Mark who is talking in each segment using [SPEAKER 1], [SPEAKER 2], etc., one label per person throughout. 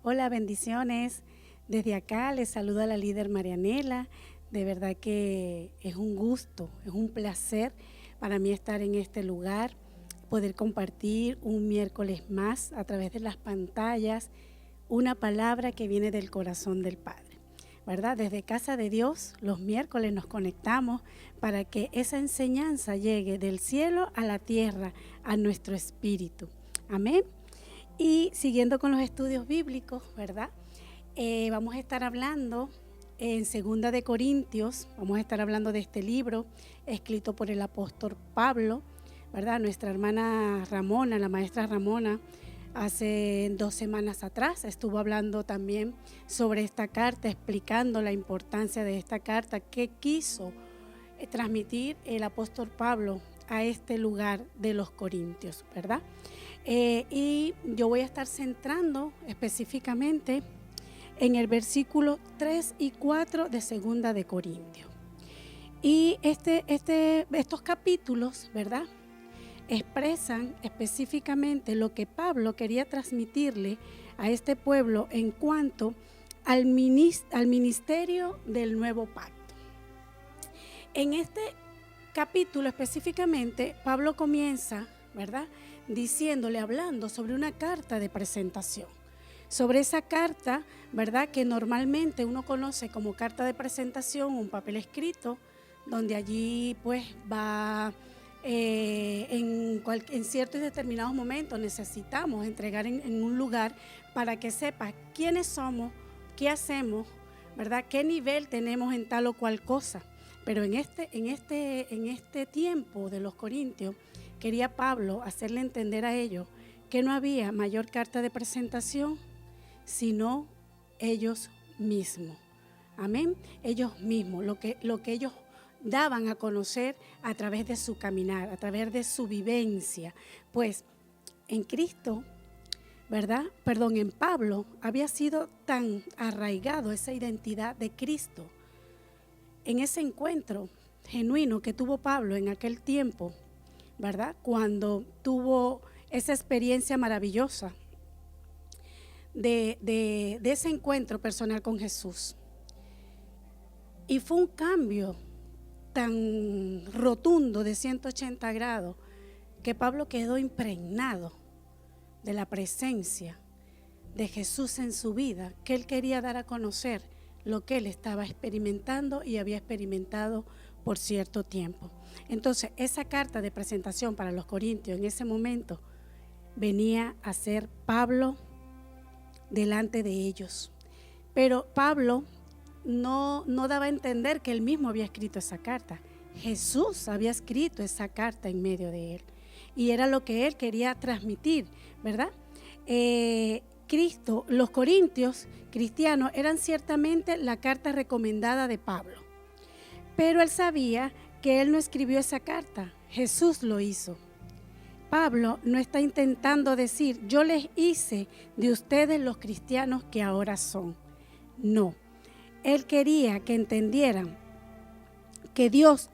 [SPEAKER 1] Hola, bendiciones. Desde acá les saluda la líder Marianela. De verdad que es un gusto, es un placer para mí estar en este lugar, poder compartir un miércoles más a través de las pantallas una palabra que viene del corazón del Padre, ¿verdad? Desde Casa de Dios, los miércoles nos conectamos para que esa enseñanza llegue del cielo a la tierra, a nuestro espíritu. Amén. Y siguiendo con los estudios bíblicos, ¿verdad? Vamos a estar hablando en 2 Corintios, vamos a estar hablando de este libro escrito por el apóstol Pablo, ¿verdad? Nuestra hermana Ramona, la maestra Ramona, hace 2 semanas atrás estuvo hablando también sobre esta carta, explicando la importancia de esta carta que quiso transmitir el apóstol Pablo a este lugar de los Corintios, ¿verdad? Y yo voy a estar centrando específicamente en el versículo 3 y 4 de 2 Corintios. Y estos capítulos, ¿verdad?, expresan específicamente lo que Pablo quería transmitirle a este pueblo en cuanto al ministerio del nuevo pacto. En este capítulo específicamente, Pablo comienza, ¿verdad?, diciéndole, hablando sobre una carta de presentación. Sobre esa carta, ¿verdad?, que normalmente uno conoce como carta de presentación, un papel escrito, donde allí pues va en ciertos y determinados momentos necesitamos entregar en un lugar para que sepa quiénes somos, qué hacemos, ¿verdad?, qué nivel tenemos en tal o cual cosa. Pero en este tiempo de los Corintios, quería Pablo hacerle entender a ellos que no había mayor carta de presentación sino ellos mismos. Amén. Ellos mismos, lo que ellos daban a conocer a través de su caminar, a través de su vivencia. Pues en Cristo, ¿verdad? En Pablo había sido tan arraigado esa identidad de Cristo. En ese encuentro genuino que tuvo Pablo en aquel tiempo, ¿verdad?, cuando tuvo esa experiencia maravillosa de ese encuentro personal con Jesús. Y fue un cambio tan rotundo de 180 grados que Pablo quedó impregnado de la presencia de Jesús en su vida, que él quería dar a conocer lo que él estaba experimentando y había experimentado por cierto tiempo. Entonces, esa carta de presentación para los corintios en ese momento venía a ser Pablo delante de ellos. Pero Pablo no daba a entender que él mismo había escrito esa carta. Jesús había escrito esa carta en medio de él. Y era lo que él quería transmitir, ¿verdad? Los corintios cristianos eran ciertamente la carta recomendada de Pablo. Pero él sabía que él no escribió esa carta, Jesús lo hizo. Pablo no está intentando decir, yo les hice de ustedes los cristianos que ahora son. No, él quería que entendieran que Dios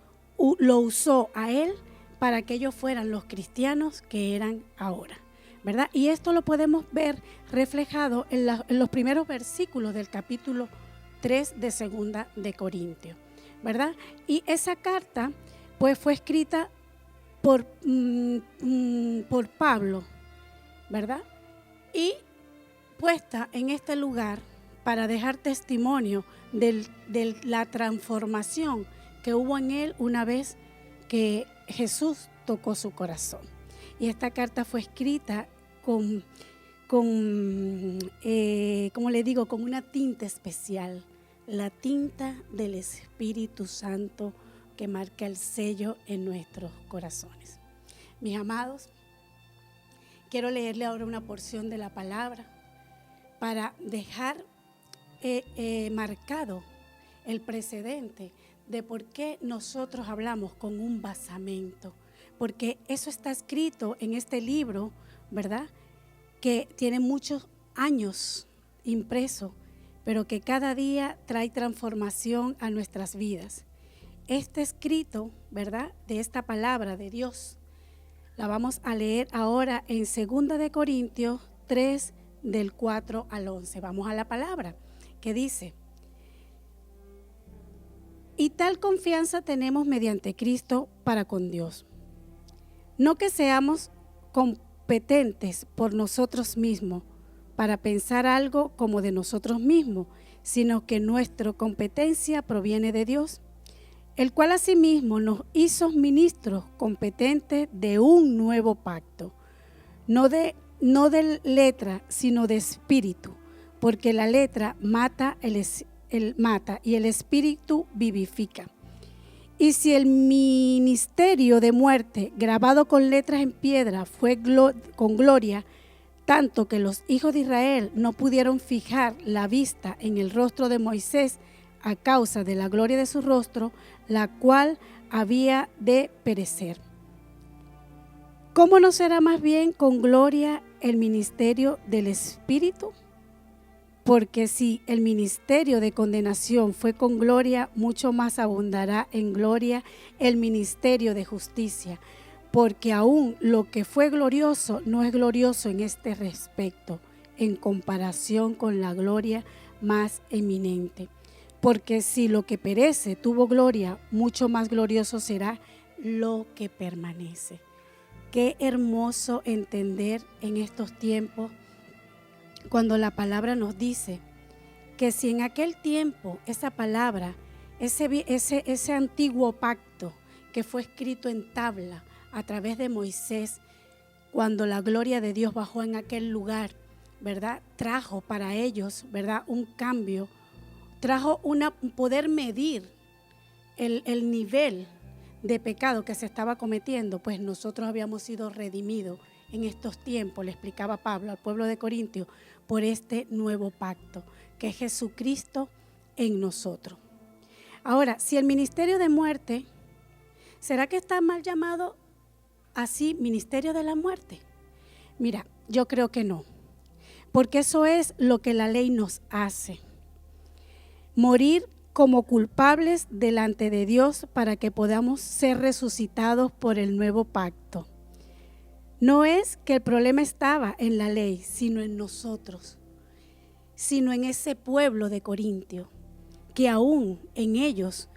[SPEAKER 1] lo usó a él para que ellos fueran los cristianos que eran ahora, ¿verdad? Y esto lo podemos ver reflejado en los primeros versículos del capítulo 3 de 2 Corintios, ¿verdad? Y esa carta pues fue escrita por Pablo, ¿verdad? Y puesta en este lugar para dejar testimonio de la transformación que hubo en él una vez que Jesús tocó su corazón. Y esta carta fue escrita con una tinta especial, la tinta del Espíritu Santo que marca el sello en nuestros corazones. Mis amados, quiero leerle ahora una porción de la palabra para dejar marcado el precedente de por qué nosotros hablamos con un basamento, porque eso está escrito en este libro, ¿verdad?, que tiene muchos años impreso, pero que cada día trae transformación a nuestras vidas. Este escrito, ¿verdad?, de esta palabra de Dios, la vamos a leer ahora en 2 Corintios 3, del 4 al 11. Vamos a la palabra que dice: y tal confianza tenemos mediante Cristo para con Dios. No que seamos competentes por nosotros mismos para pensar algo como de nosotros mismos, sino que nuestra competencia proviene de Dios, el cual asimismo nos hizo ministros competentes de un nuevo pacto, no de letra, sino de espíritu, porque la letra mata y el espíritu vivifica. Y si el ministerio de muerte, grabado con letras en piedra, fue con gloria, tanto que los hijos de Israel no pudieron fijar la vista en el rostro de Moisés a causa de la gloria de su rostro, la cual había de perecer. ¿Cómo no será más bien con gloria el ministerio del Espíritu? Porque si el ministerio de condenación fue con gloria, mucho más abundará en gloria el ministerio de justicia. Porque aún lo que fue glorioso no es glorioso en este respecto, en comparación con la gloria más eminente. Porque si lo que perece tuvo gloria, mucho más glorioso será lo que permanece. Qué hermoso entender en estos tiempos cuando la palabra nos dice que si en aquel tiempo esa palabra, ese antiguo pacto que fue escrito en tabla a través de Moisés, cuando la gloria de Dios bajó en aquel lugar, ¿verdad? Trajo para ellos, ¿verdad? Un cambio, trajo poder medir el nivel de pecado que se estaba cometiendo, pues nosotros habíamos sido redimidos en estos tiempos, le explicaba Pablo al pueblo de Corintios, por este nuevo pacto, que es Jesucristo en nosotros. Ahora, si el ministerio de muerte, ¿será que está mal llamado así, ministerio de la muerte? Mira, yo creo que no, porque eso es lo que la ley nos hace. Morir como culpables delante de Dios para que podamos ser resucitados por el nuevo pacto. No es que el problema estaba en la ley, sino en nosotros, sino en ese pueblo de Corintio, que aún en ellos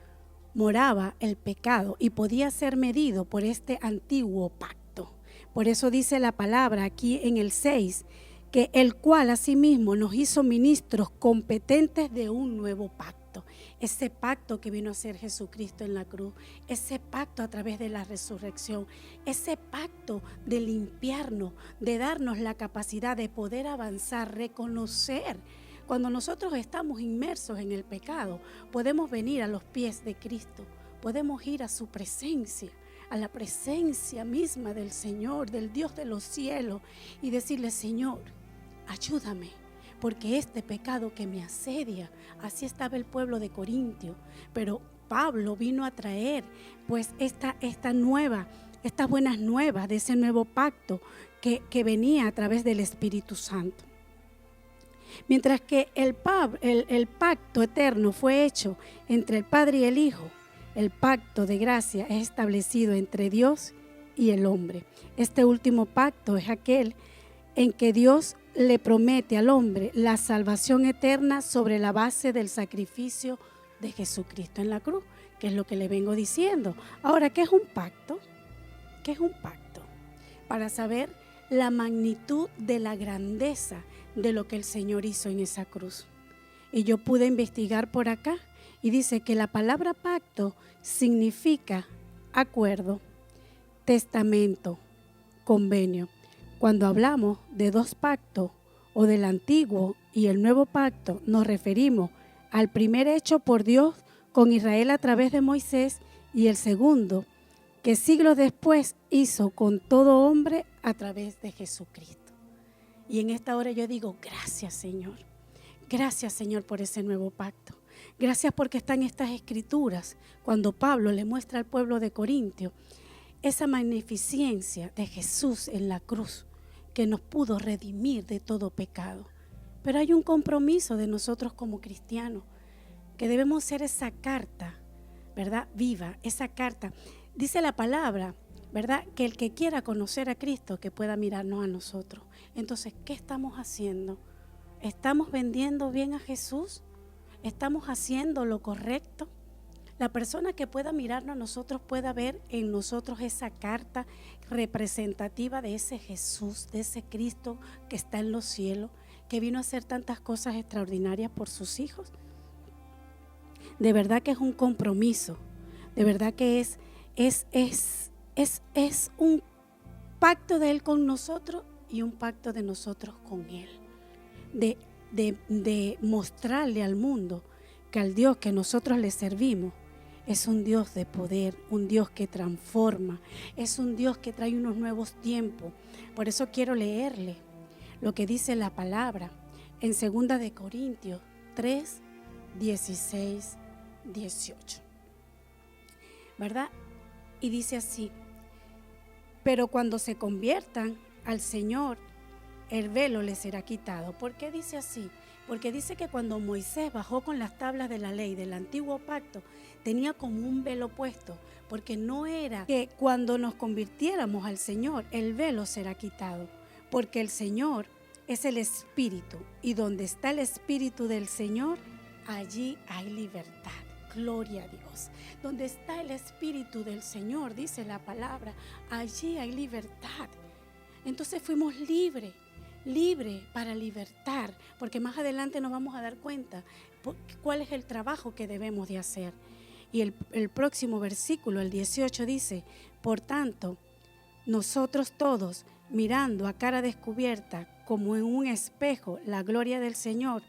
[SPEAKER 1] moraba el pecado y podía ser medido por este antiguo pacto. Por eso dice la palabra aquí en el 6, que el cual asimismo nos hizo ministros competentes de un nuevo pacto. Ese pacto que vino a ser Jesucristo en la cruz, ese pacto a través de la resurrección, ese pacto de limpiarnos, de darnos la capacidad de poder avanzar, reconocer. Cuando nosotros estamos inmersos en el pecado, podemos venir a los pies de Cristo, podemos ir a su presencia, a la presencia misma del Señor, del Dios de los cielos, y decirle: Señor, ayúdame, porque este pecado que me asedia, así estaba el pueblo de Corintio, pero Pablo vino a traer pues estas buenas nuevas de ese nuevo pacto que venía a través del Espíritu Santo. Mientras que el pacto eterno fue hecho entre el Padre y el Hijo, el pacto de gracia es establecido entre Dios y el hombre. Este último pacto es aquel en que Dios le promete al hombre la salvación eterna sobre la base del sacrificio de Jesucristo en la cruz, que es lo que le vengo diciendo. Ahora, ¿qué es un pacto? ¿Qué es un pacto? Para saber la magnitud de la grandeza de lo que el Señor hizo en esa cruz. Y yo pude investigar por acá y dice que la palabra pacto significa acuerdo, testamento, convenio. Cuando hablamos de dos pactos o del antiguo y el nuevo pacto, nos referimos al primer hecho por Dios con Israel a través de Moisés y el segundo que siglos después hizo con todo hombre a través de Jesucristo. Y en esta hora yo digo: gracias, Señor. Gracias, Señor, por ese nuevo pacto. Gracias porque están estas escrituras cuando Pablo le muestra al pueblo de Corintio esa magnificencia de Jesús en la cruz, que nos pudo redimir de todo pecado. Pero hay un compromiso de nosotros como cristianos, que debemos ser esa carta, ¿verdad? Viva, esa carta. Dice la palabra, ¿verdad? Que el que quiera conocer a Cristo, que pueda mirarnos a nosotros. Entonces, ¿qué estamos haciendo? ¿Estamos vendiendo bien a Jesús? ¿Estamos haciendo lo correcto? La persona que pueda mirarnos a nosotros pueda ver en nosotros esa carta representativa de ese Jesús, de ese Cristo que está en los cielos, que vino a hacer tantas cosas extraordinarias por sus hijos. De verdad que es un compromiso, de verdad que es un pacto de Él con nosotros y un pacto de nosotros con Él. De mostrarle al mundo que al Dios que nosotros le servimos es un Dios de poder, un Dios que transforma, es un Dios que trae unos nuevos tiempos. Por eso quiero leerle lo que dice la palabra en 2 de Corintios 3, 16, 18. ¿Verdad? Y dice así: pero cuando se conviertan al Señor, el velo les será quitado. ¿Por qué dice así? Porque dice que cuando Moisés bajó con las tablas de la ley del antiguo pacto, tenía como un velo puesto, porque no era que cuando nos convirtiéramos al Señor, el velo será quitado, porque el Señor es el Espíritu, y donde está el Espíritu del Señor, allí hay libertad. Gloria a Dios. Donde está el Espíritu del Señor, dice la palabra, allí hay libertad. Entonces fuimos libres para libertar, porque más adelante nos vamos a dar cuenta cuál es el trabajo que debemos de hacer. Y el próximo versículo, el 18, dice: por tanto, nosotros todos, mirando a cara descubierta, como en un espejo, la gloria del Señor,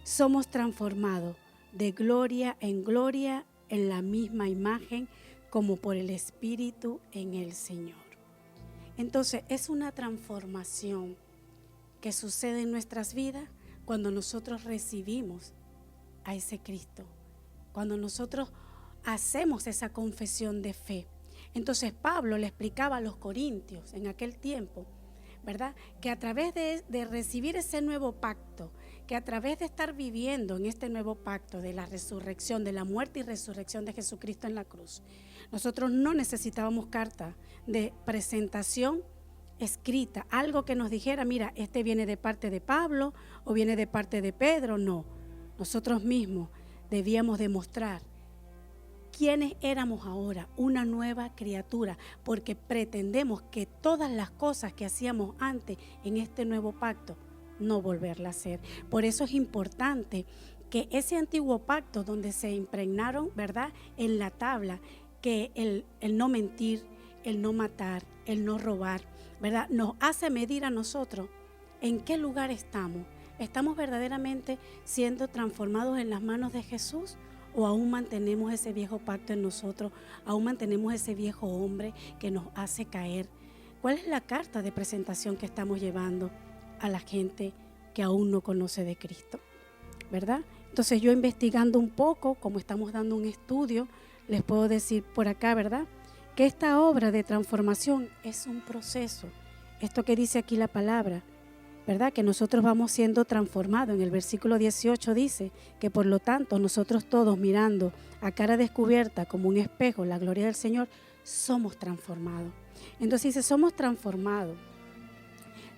[SPEAKER 1] somos transformados de gloria en gloria en la misma imagen, como por el Espíritu en el Señor. Entonces, es una transformación que sucede en nuestras vidas cuando nosotros recibimos a ese Cristo, cuando nosotros hacemos esa confesión de fe. Entonces Pablo le explicaba a los corintios en aquel tiempo, ¿verdad?, que a través de recibir ese nuevo pacto, que a través de estar viviendo en este nuevo pacto de la resurrección, de la muerte y resurrección de Jesucristo en la cruz, nosotros no necesitábamos carta de presentación escrita, algo que nos dijera: mira, este viene de parte de Pablo o viene de parte de Pedro. No, nosotros mismos debíamos demostrar quiénes éramos ahora, una nueva criatura, porque pretendemos que todas las cosas que hacíamos antes en este nuevo pacto, no volverla a hacer. Por eso es importante que ese antiguo pacto donde se impregnaron, ¿verdad?, en la tabla, que el no mentir, el no matar, el no robar, ¿verdad?, nos hace medir a nosotros en qué lugar estamos. ¿Estamos verdaderamente siendo transformados en las manos de Jesús? ¿O aún mantenemos ese viejo pacto en nosotros? ¿Aún mantenemos ese viejo hombre que nos hace caer? ¿Cuál es la carta de presentación que estamos llevando a la gente que aún no conoce de Cristo? ¿Verdad? Entonces, yo investigando un poco, como estamos dando un estudio, les puedo decir por acá, ¿verdad?, que esta obra de transformación es un proceso. Esto que dice aquí la palabra, ¿verdad?, que nosotros vamos siendo transformados. En el versículo 18 dice que por lo tanto nosotros todos, mirando a cara descubierta como un espejo la gloria del Señor, somos transformados. Entonces dice, somos transformados.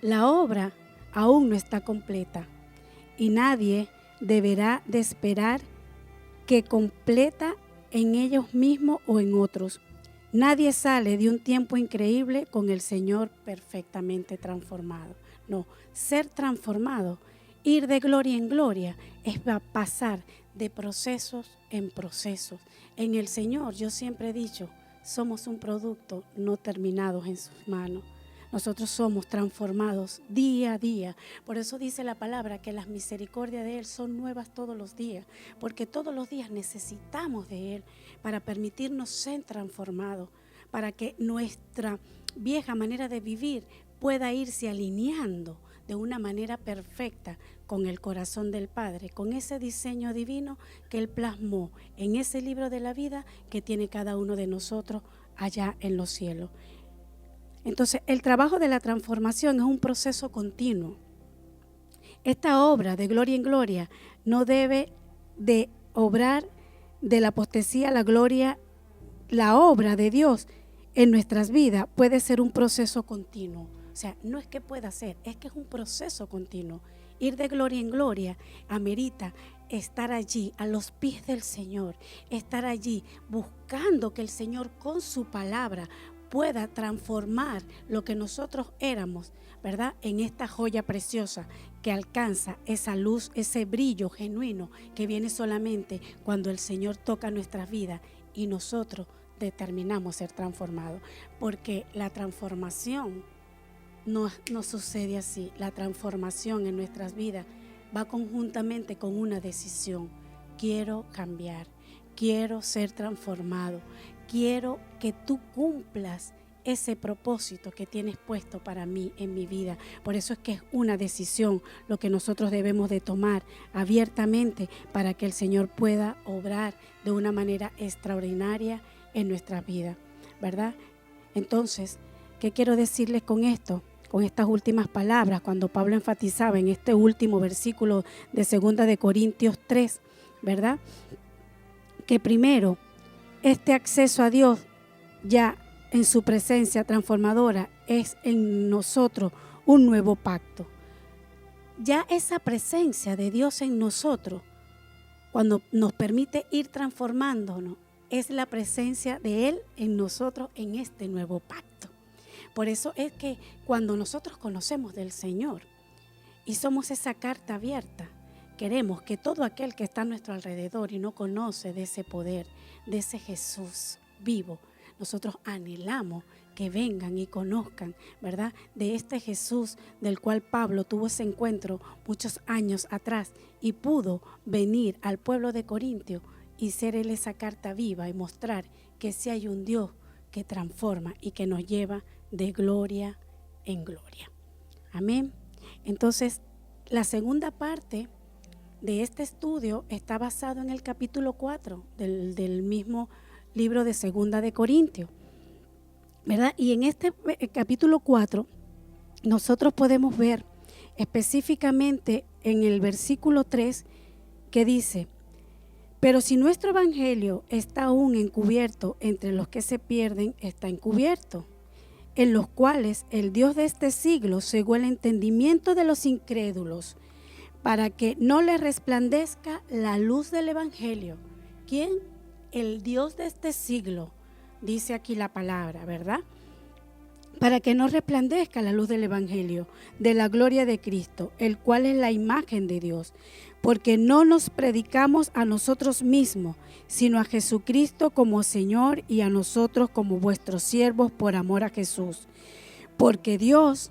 [SPEAKER 1] La obra aún no está completa y nadie deberá de esperar que completa en ellos mismos o en otros. Nadie sale de un tiempo increíble con el Señor perfectamente transformado. No, ser transformado, ir de gloria en gloria, es pasar de procesos en procesos. En el Señor, yo siempre he dicho, somos un producto no terminado en sus manos. Nosotros somos transformados día a día. Por eso dice la palabra que las misericordias de Él son nuevas todos los días, porque todos los días necesitamos de Él para permitirnos ser transformados, para que nuestra vieja manera de vivir pueda irse alineando de una manera perfecta con el corazón del Padre, con ese diseño divino que Él plasmó en ese libro de la vida que tiene cada uno de nosotros allá en los cielos. Entonces, el trabajo de la transformación es un proceso continuo. Esta obra de gloria en gloria no debe de obrar de la apostasía a la gloria. La obra de Dios en nuestras vidas puede ser un proceso continuo. O sea, no es que pueda ser, es que es un proceso continuo. Ir de gloria en gloria amerita estar allí a los pies del Señor, estar allí buscando que el Señor con su palabra pueda transformar lo que nosotros éramos, ¿verdad? En esta joya preciosa que alcanza esa luz, ese brillo genuino que viene solamente cuando el Señor toca nuestras vidas y nosotros determinamos ser transformados. Porque la transformación no sucede así. La transformación en nuestras vidas va conjuntamente con una decisión. Quiero cambiar, quiero ser transformado, quiero que tú cumplas ese propósito que tienes puesto para mí en mi vida. Por eso es que es una decisión lo que nosotros debemos de tomar abiertamente para que el Señor pueda obrar de una manera extraordinaria en nuestra vida, ¿verdad? Entonces, ¿qué quiero decirles con esto? Con estas últimas palabras, cuando Pablo enfatizaba en este último versículo de 2 de Corintios 3, ¿verdad? Que primero, este acceso a Dios ya en su presencia transformadora es en nosotros un nuevo pacto. Ya esa presencia de Dios en nosotros, cuando nos permite ir transformándonos, es la presencia de Él en nosotros en este nuevo pacto. Por eso es que cuando nosotros conocemos del Señor y somos esa carta abierta, queremos que todo aquel que está a nuestro alrededor y no conoce de ese poder, de ese Jesús vivo, nosotros anhelamos que vengan y conozcan, ¿verdad? De este Jesús del cual Pablo tuvo ese encuentro muchos años atrás y pudo venir al pueblo de Corintio y ser él esa carta viva y mostrar que sí hay un Dios que transforma y que nos lleva de gloria en gloria. Amén. Entonces, la segunda parte de este estudio está basado en el capítulo 4 del mismo libro de 2 de Corintios, ¿verdad? Y en este capítulo 4 nosotros podemos ver específicamente en el versículo 3 que dice: pero si nuestro evangelio está aún encubierto entre los que se pierden, está encubierto, en los cuales el Dios de este siglo cegó el entendimiento de los incrédulos, para que no les resplandezca la luz del evangelio. ¿Quién? El Dios de este siglo, dice aquí la palabra, ¿verdad? Para que no resplandezca la luz del evangelio, de la gloria de Cristo, el cual es la imagen de Dios. Porque no nos predicamos a nosotros mismos, sino a Jesucristo como Señor y a nosotros como vuestros siervos por amor a Jesús. Porque Dios,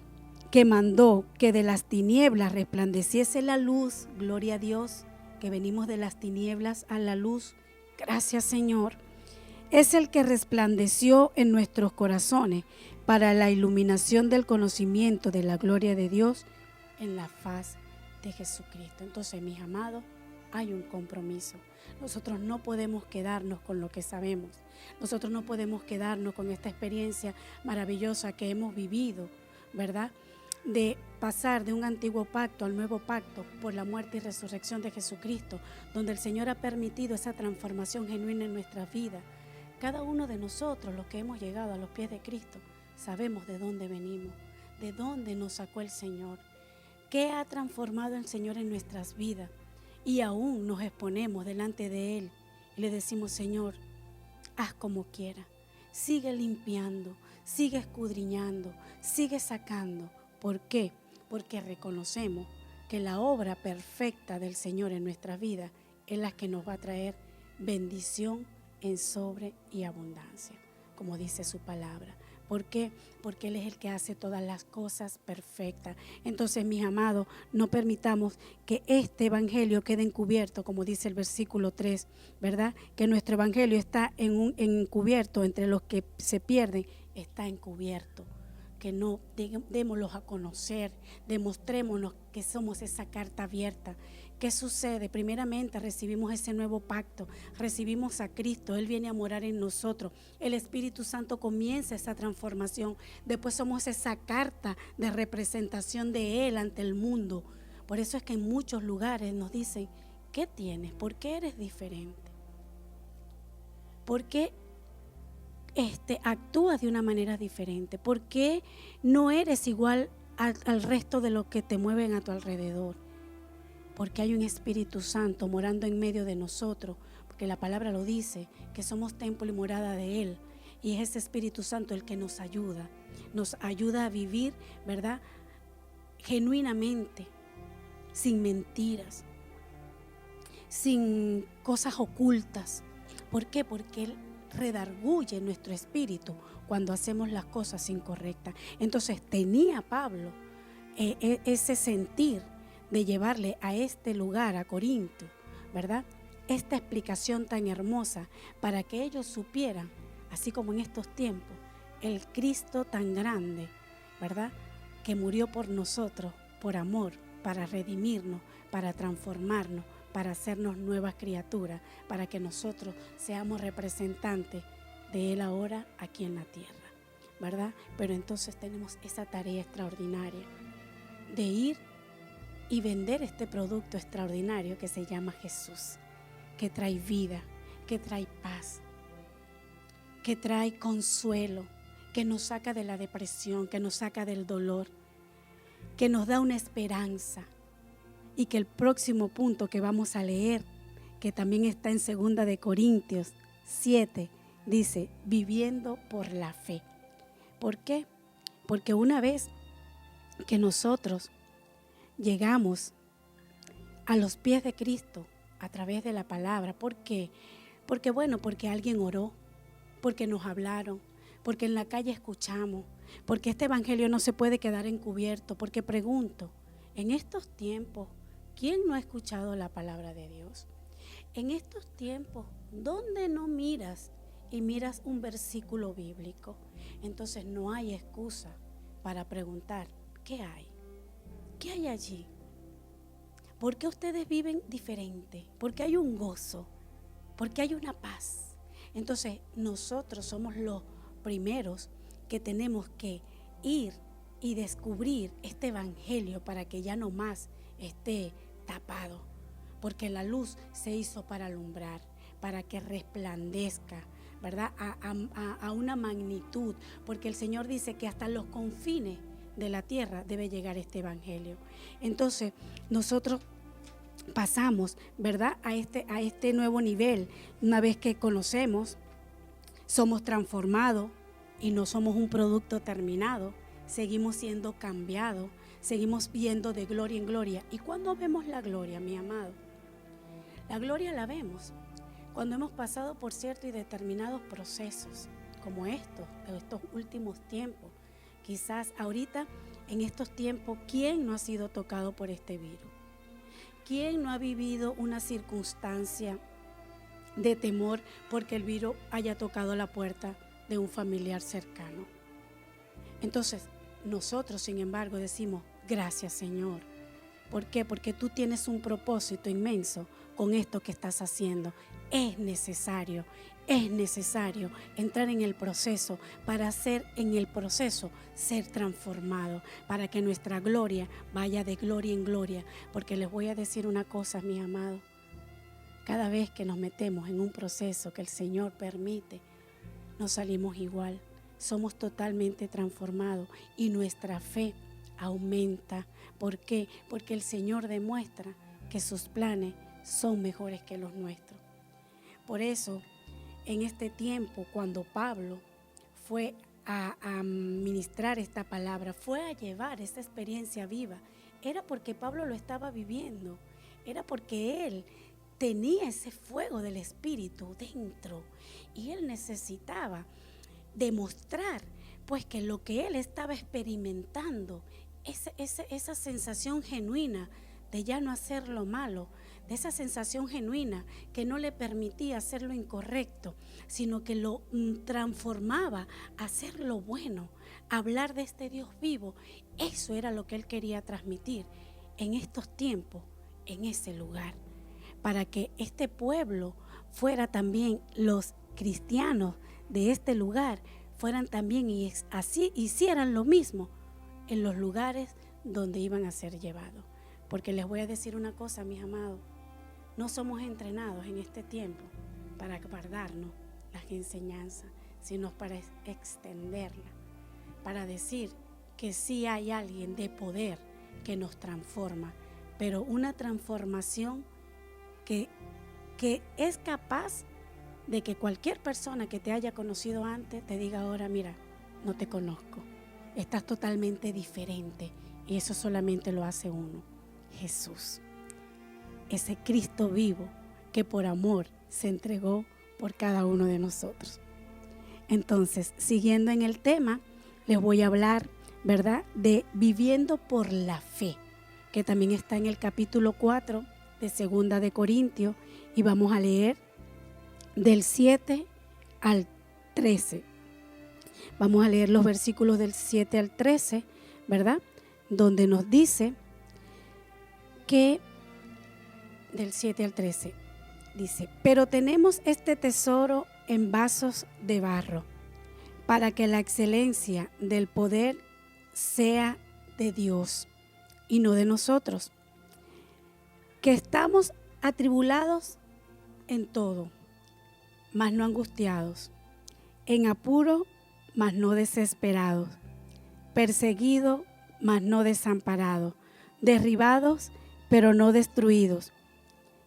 [SPEAKER 1] que mandó que de las tinieblas resplandeciese la luz, gloria a Dios, que venimos de las tinieblas a la luz, gracias Señor, es el que resplandeció en nuestros corazones para la iluminación del conocimiento de la gloria de Dios en la faz de Jesucristo. Entonces, mis amados, hay un compromiso. Nosotros no podemos quedarnos con lo que sabemos. Nosotros no podemos quedarnos con esta experiencia maravillosa que hemos vivido, ¿verdad? De pasar de un antiguo pacto al nuevo pacto por la muerte y resurrección de Jesucristo, donde el Señor ha permitido esa transformación genuina en nuestra vida. Cada uno de nosotros, los que hemos llegado a los pies de Cristo, sabemos de dónde venimos, de dónde nos sacó el Señor, qué ha transformado el Señor en nuestras vidas. Y aún nos exponemos delante de Él y le decimos: Señor, haz como quiera, sigue limpiando, sigue escudriñando, sigue sacando. ¿Por qué? Porque reconocemos que la obra perfecta del Señor en nuestras vidas es la que nos va a traer bendición en sobre y abundancia, como dice su palabra. ¿Por qué? Porque Él es el que hace todas las cosas perfectas. Entonces, mis amados, no permitamos que este evangelio quede encubierto, como dice el versículo 3, ¿verdad? Que nuestro evangelio está encubierto entre los que se pierden, está encubierto. Que no démoslos a conocer, demostrémonos que somos esa carta abierta. ¿Qué sucede? Primeramente recibimos ese nuevo pacto, recibimos a Cristo, Él viene a morar en nosotros, el Espíritu Santo comienza esa transformación, después somos esa carta de representación de Él ante el mundo. Por eso es que en muchos lugares nos dicen: ¿qué tienes? ¿Por qué eres diferente? ¿Por qué actúas de una manera diferente? ¿Por qué no eres igual al resto de los que te mueven a tu alrededor? Porque hay un Espíritu Santo morando en medio de nosotros, porque la palabra lo dice, que somos templo y morada de Él. Y es ese Espíritu Santo el que nos ayuda a vivir, ¿verdad? Genuinamente, sin mentiras, sin cosas ocultas. ¿Por qué? Porque Él redarguye nuestro espíritu cuando hacemos las cosas incorrectas. Entonces tenía Pablo ese sentir de llevarle a este lugar, a Corinto, ¿verdad? Esta explicación tan hermosa para que ellos supieran, así como en estos tiempos, el Cristo tan grande, ¿verdad? Que murió por nosotros, por amor, para redimirnos, para transformarnos, para hacernos nuevas criaturas, para que nosotros seamos representantes de Él ahora aquí en la tierra, ¿verdad? Pero entonces tenemos esa tarea extraordinaria de ir y vender este producto extraordinario que se llama Jesús, que trae vida, que trae paz, que trae consuelo, que nos saca de la depresión, que nos saca del dolor, que nos da una esperanza. Y que el próximo punto que vamos a leer, que también está en 2 de Corintios 7, dice, viviendo por la fe. ¿Por qué? Porque una vez que nosotros llegamos a los pies de Cristo a través de la palabra, ¿por qué? Porque alguien oró, porque nos hablaron, porque en la calle escuchamos, porque este evangelio no se puede quedar encubierto, porque pregunto, en estos tiempos, ¿quién no ha escuchado la palabra de Dios? En estos tiempos, ¿dónde no miras y miras un versículo bíblico? Entonces no hay excusa para preguntar, ¿qué hay? ¿Qué hay allí? ¿Por qué ustedes viven diferente? Porque hay un gozo, porque hay una paz. Entonces nosotros somos los primeros que tenemos que ir y descubrir este evangelio para que ya no más esté tapado, porque la luz se hizo para alumbrar, para que resplandezca, ¿verdad? A una magnitud, porque el Señor dice que hasta los confines de la tierra debe llegar este evangelio. Entonces nosotros pasamos, ¿verdad? A este nuevo nivel. Una vez que conocemos, somos transformados y no somos un producto terminado, seguimos siendo cambiados, seguimos viendo de gloria en gloria. ¿Y cuándo vemos la gloria, mi amado? La gloria la vemos cuando hemos pasado por ciertos y determinados procesos, como estos últimos tiempos. Quizás ahorita, en estos tiempos, ¿quién no ha sido tocado por este virus? ¿Quién no ha vivido una circunstancia de temor porque el virus haya tocado la puerta de un familiar cercano? Entonces, nosotros, sin embargo, decimos, gracias, Señor. ¿Por qué? Porque tú tienes un propósito inmenso con esto que estás haciendo. Es necesario entrar en el proceso para ser transformado, para que nuestra gloria vaya de gloria en gloria. Porque les voy a decir una cosa, mis amados. Cada vez que nos metemos en un proceso que el Señor permite, no salimos igual. Somos totalmente transformados y nuestra fe aumenta. ¿Por qué? Porque el Señor demuestra que sus planes son mejores que los nuestros. Por eso, en este tiempo, cuando Pablo fue a ministrar esta palabra, fue a llevar esta experiencia viva, era porque Pablo lo estaba viviendo, era porque él tenía ese fuego del Espíritu dentro y él necesitaba demostrar pues que lo que él estaba experimentando, esa sensación genuina de ya no hacer lo malo, de esa sensación genuina que no le permitía hacer lo incorrecto, sino que lo transformaba a hacer lo bueno, a hablar de este Dios vivo. Eso era lo que él quería transmitir en estos tiempos, en ese lugar, para que este pueblo fuera también, los cristianos de este lugar fueran también y así hicieran lo mismo en los lugares donde iban a ser llevados. Porque les voy a decir una cosa, mis amados, no somos entrenados en este tiempo para guardarnos las enseñanzas, sino para extenderla, para decir que sí hay alguien de poder que nos transforma, pero una transformación que es capaz de que cualquier persona que te haya conocido antes te diga ahora, mira, no te conozco, estás totalmente diferente, y eso solamente lo hace uno, Jesús, ese Cristo vivo que por amor se entregó por cada uno de nosotros. Entonces, siguiendo en el tema, les voy a hablar, ¿verdad?, de viviendo por la fe, que también está en el capítulo 4 de Segunda de Corintios, y vamos a leer del 7 al 13. Vamos a leer los versículos del 7 al 13, ¿verdad?, donde nos dice que, del 7 al 13, dice: pero tenemos este tesoro en vasos de barro, para que la excelencia del poder sea de Dios y no de nosotros, que estamos atribulados en todo, mas no angustiados, en apuro, mas no desesperados, perseguidos, mas no desamparados, derribados, pero no destruidos,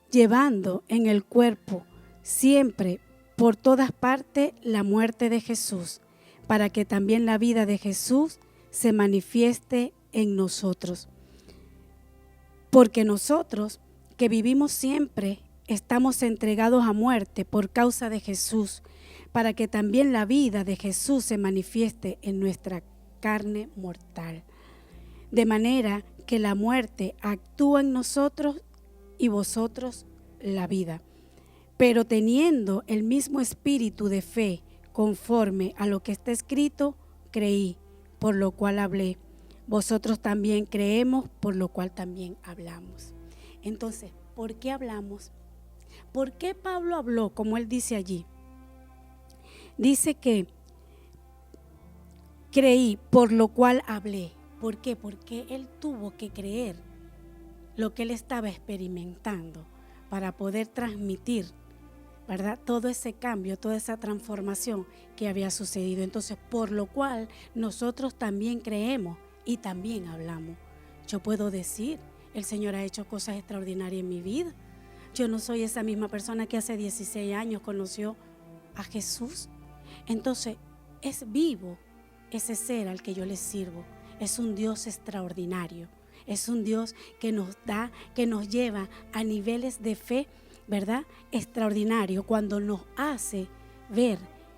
[SPEAKER 1] llevando en el cuerpo siempre por todas partes la muerte de Jesús, para que también la vida de Jesús se manifieste en nosotros. Porque nosotros que vivimos siempre estamos entregados a muerte por causa de Jesús, para que también la vida de Jesús se manifieste en nuestra carne mortal. De manera que la muerte actúa en nosotros y vosotros la vida. Pero teniendo el mismo espíritu de fe, conforme a lo que está escrito, creí, por lo cual hablé. Vosotros también creemos, por lo cual también hablamos. Entonces, ¿por qué hablamos? ¿Por qué Pablo habló, como él dice allí? Dice que creí, por lo cual hablé. ¿Por qué? Porque él tuvo que creer lo que él estaba experimentando para poder transmitir, ¿verdad?, todo ese cambio, toda esa transformación que había sucedido. Entonces, por lo cual nosotros también creemos y también hablamos. Yo puedo decir, el Señor ha hecho cosas extraordinarias en mi vida. Yo no soy esa misma persona que hace 16 años conoció a Jesús. Entonces, es vivo ese ser al que yo le sirvo. Es un Dios extraordinario. Es un Dios que nos da, que nos lleva a niveles de fe, ¿verdad?, extraordinario, cuando nos hace ver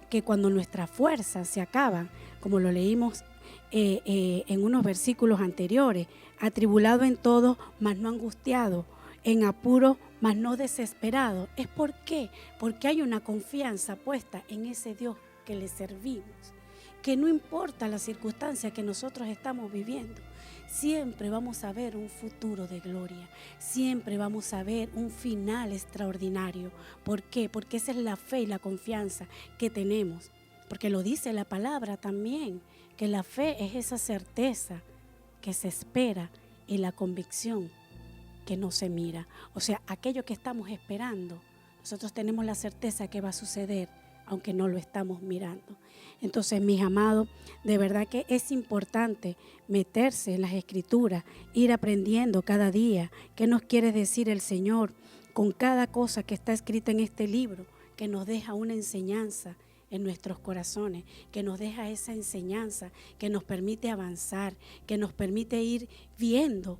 [SPEAKER 1] que cuando nuestras fuerzas se acaban, como lo leímos en unos versículos anteriores, atribulado en todo, mas no angustiado, en apuro, mas no desesperado. ¿Es por qué? Porque hay una confianza puesta en ese Dios que le servimos, que no importa la circunstancia que nosotros estamos viviendo, siempre vamos a ver un futuro de gloria, siempre vamos a ver un final extraordinario. ¿Por qué? Porque esa es la fe y la confianza que tenemos, porque lo dice la palabra también, que la fe es esa certeza que se espera y la convicción que no se mira. O sea, aquello que estamos esperando, nosotros tenemos la certeza que va a suceder, aunque no lo estamos mirando. Entonces, mis amados, de verdad que es importante meterse en las Escrituras, ir aprendiendo cada día qué nos quiere decir el Señor con cada cosa que está escrita en este libro, que nos deja una enseñanza en nuestros corazones, que nos deja esa enseñanza, que nos permite avanzar, que nos permite ir viendo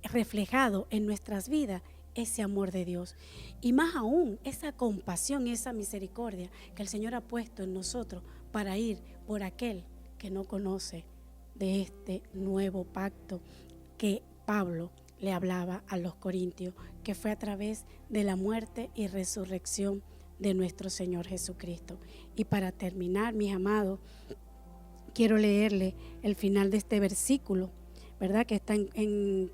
[SPEAKER 1] reflejado en nuestras vidas ese amor de Dios, y más aún esa compasión, esa misericordia que el Señor ha puesto en nosotros para ir por aquel que no conoce de este nuevo pacto que Pablo le hablaba a los corintios, que fue a través de la muerte y resurrección de nuestro Señor Jesucristo. Y para terminar, mis amados, quiero leerle el final de este versículo, ¿verdad?, que está en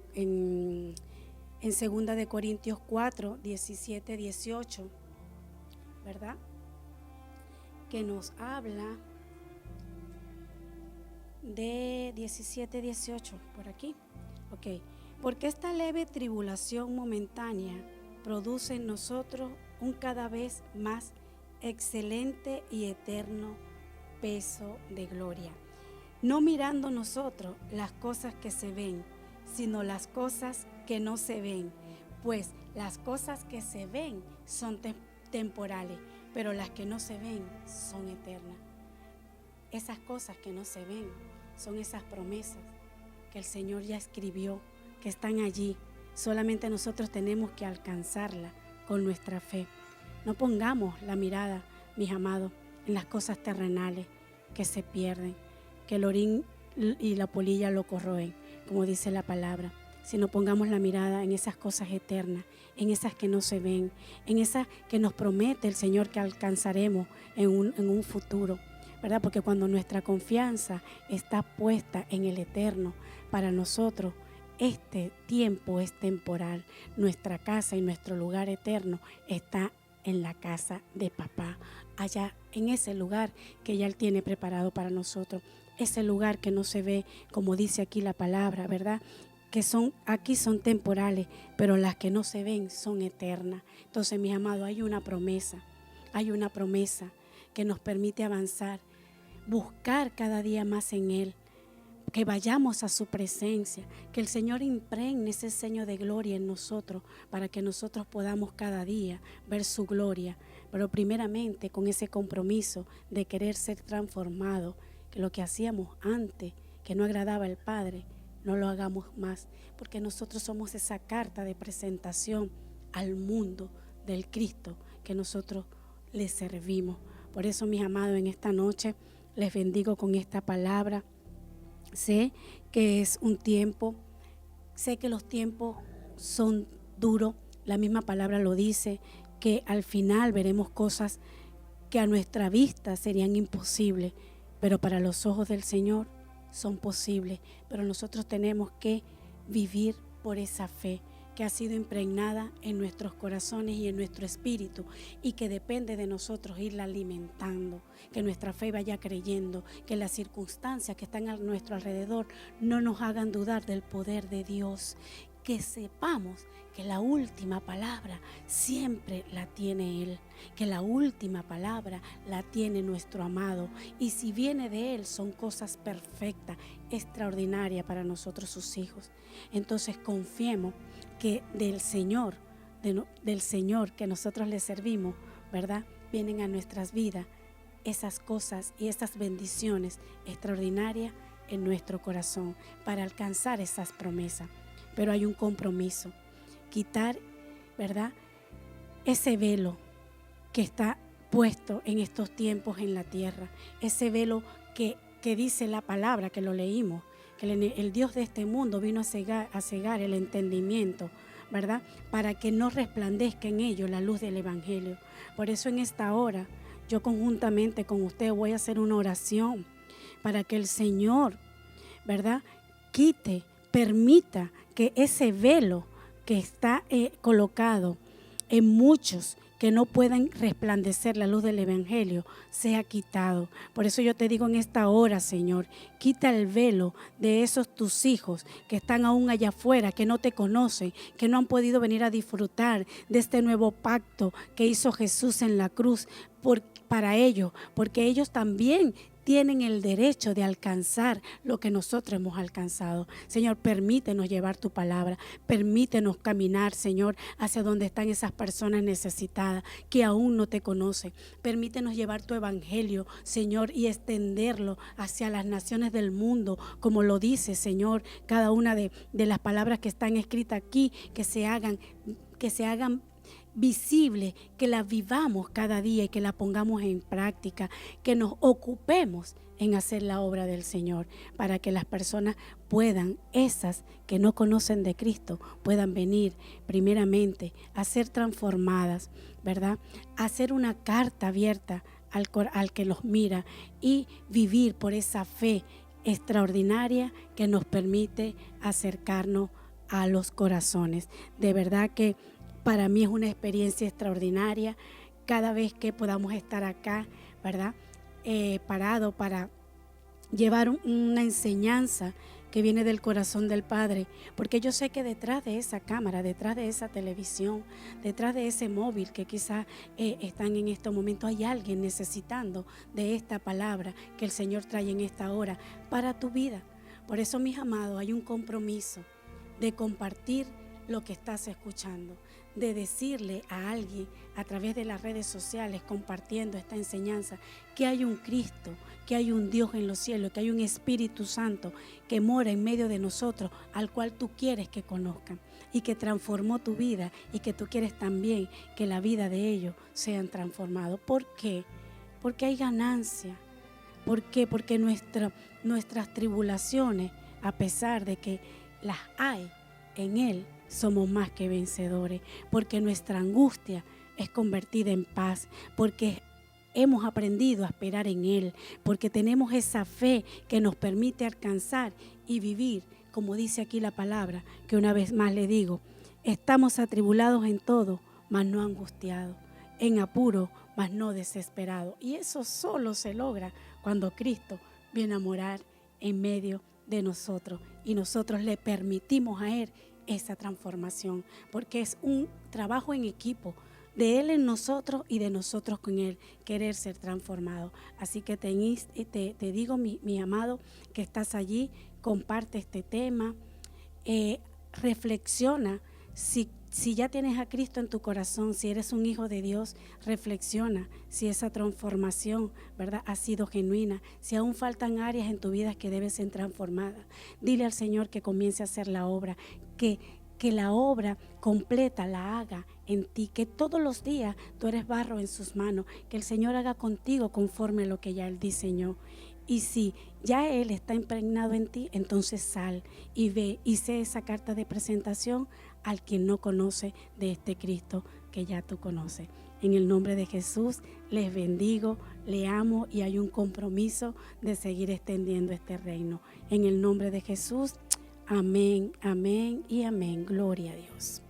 [SPEAKER 1] 2 de Corintios 4, 17, 18, ¿verdad?, que nos habla de 17, 18, por aquí. Ok, porque esta leve tribulación momentánea produce en nosotros un cada vez más excelente y eterno peso de gloria. No mirando nosotros las cosas que se ven, sino las cosas que no se ven, pues las cosas que se ven son temporales, pero las que no se ven son eternas. Esas cosas que no se ven son esas promesas que el Señor ya escribió, que están allí. Solamente nosotros tenemos que alcanzarla con nuestra fe. No pongamos la mirada, mis amados, en las cosas terrenales que se pierden, que el orín y la polilla lo corroen, como dice la palabra, sino pongamos la mirada en esas cosas eternas, en esas que no se ven, en esas que nos promete el Señor que alcanzaremos en un futuro, ¿verdad? Porque cuando nuestra confianza está puesta en el eterno, para nosotros este tiempo es temporal. Nuestra casa y nuestro lugar eterno está en la casa de papá, allá en ese lugar que ya Él tiene preparado para nosotros. Ese lugar que no se ve, como dice aquí la palabra, ¿verdad? Que aquí son temporales, pero las que no se ven son eternas. Entonces, mis amados, hay una promesa que nos permite avanzar, buscar cada día más en Él, que vayamos a su presencia, que el Señor impregne ese sello de gloria en nosotros para que nosotros podamos cada día ver su gloria, pero primeramente con ese compromiso de querer ser transformados, que lo que hacíamos antes, que no agradaba al Padre, no lo hagamos más, porque nosotros somos esa carta de presentación al mundo del Cristo que nosotros le servimos. Por eso, mis amados, en esta noche les bendigo con esta palabra. Sé que es un tiempo, sé que los tiempos son duros, la misma palabra lo dice, que al final veremos cosas que a nuestra vista serían imposibles, pero para los ojos del Señor son posibles. Pero nosotros tenemos que vivir por esa fe que ha sido impregnada en nuestros corazones y en nuestro espíritu, y que depende de nosotros irla alimentando, que nuestra fe vaya creyendo, que las circunstancias que están a nuestro alrededor no nos hagan dudar del poder de Dios, que sepamos que la última palabra siempre la tiene Él, que la última palabra la tiene nuestro amado, y si viene de Él son cosas perfectas, extraordinarias para nosotros sus hijos. Entonces confiemos que del Señor que nosotros le servimos, ¿verdad? Vienen a nuestras vidas esas cosas y esas bendiciones extraordinarias en nuestro corazón para alcanzar esas promesas. Pero hay un compromiso, quitar, ¿verdad?, ese velo que está puesto en estos tiempos en la tierra, ese velo que dice la palabra, que lo leímos, que el Dios de este mundo vino a cegar el entendimiento, ¿verdad?, para que no resplandezca en ellos la luz del Evangelio. Por eso en esta hora, yo conjuntamente con usted voy a hacer una oración para que el Señor, ¿verdad?, permita que ese velo que está colocado en muchos que no puedan resplandecer la luz del Evangelio sea quitado. Por eso yo te digo en esta hora, Señor, quita el velo de esos tus hijos que están aún allá afuera, que no te conocen, que no han podido venir a disfrutar de este nuevo pacto que hizo Jesús en la cruz para ellos, porque ellos también tienen el derecho de alcanzar lo que nosotros hemos alcanzado. Señor, permítenos llevar tu palabra, permítenos caminar, Señor, hacia donde están esas personas necesitadas que aún no te conocen. Permítenos llevar tu evangelio, Señor, y extenderlo hacia las naciones del mundo, como lo dice, Señor, cada una de las palabras que están escritas aquí, que se hagan visible, que la vivamos cada día y que la pongamos en práctica, que nos ocupemos en hacer la obra del Señor, para que las personas puedan, esas que no conocen de Cristo, puedan venir primeramente a ser transformadas, ¿verdad?, a hacer una carta abierta al que los mira y vivir por esa fe extraordinaria que nos permite acercarnos a los corazones. De verdad que para mí es una experiencia extraordinaria cada vez que podamos estar acá, ¿verdad?, parado para llevar una enseñanza que viene del corazón del Padre, porque yo sé que detrás de esa cámara, detrás de esa televisión, detrás de ese móvil que quizás están en este momento, hay alguien necesitando de esta palabra que el Señor trae en esta hora para tu vida. Por eso, mis amados, hay un compromiso de compartir lo que estás escuchando, de decirle a alguien a través de las redes sociales, compartiendo esta enseñanza, que hay un Cristo, que hay un Dios en los cielos, que hay un Espíritu Santo que mora en medio de nosotros, al cual tú quieres que conozcan y que transformó tu vida y que tú quieres también que la vida de ellos sean transformados. ¿Por qué? Porque hay ganancia. ¿Por qué? Porque nuestras tribulaciones, a pesar de que las hay, en Él somos más que vencedores, porque nuestra angustia es convertida en paz, porque hemos aprendido a esperar en Él, porque tenemos esa fe que nos permite alcanzar y vivir, como dice aquí la palabra, que una vez más le digo, estamos atribulados en todo, mas no angustiados, en apuro, mas no desesperados. Y eso solo se logra cuando Cristo viene a morar en medio de nosotros y nosotros le permitimos a Él esa transformación, porque es un trabajo en equipo, de Él en nosotros y de nosotros con Él, querer ser transformado. Así que te digo, mi amado, que estás allí, comparte este tema, reflexiona, si ya tienes a Cristo en tu corazón, si eres un hijo de Dios, reflexiona si esa transformación, ¿verdad?, ha sido genuina, si aún faltan áreas en tu vida que deben ser transformadas. Dile al Señor que comience a hacer la obra, que la obra completa la haga en ti, que todos los días tú eres barro en sus manos, que el Señor haga contigo conforme a lo que ya Él diseñó. Y si ya Él está impregnado en ti, entonces sal y ve y sé esa carta de presentación al quien no conoce de este Cristo que ya tú conoces. En el nombre de Jesús les bendigo, le amo y hay un compromiso de seguir extendiendo este reino. En el nombre de Jesús, amén, amén y amén. Gloria a Dios.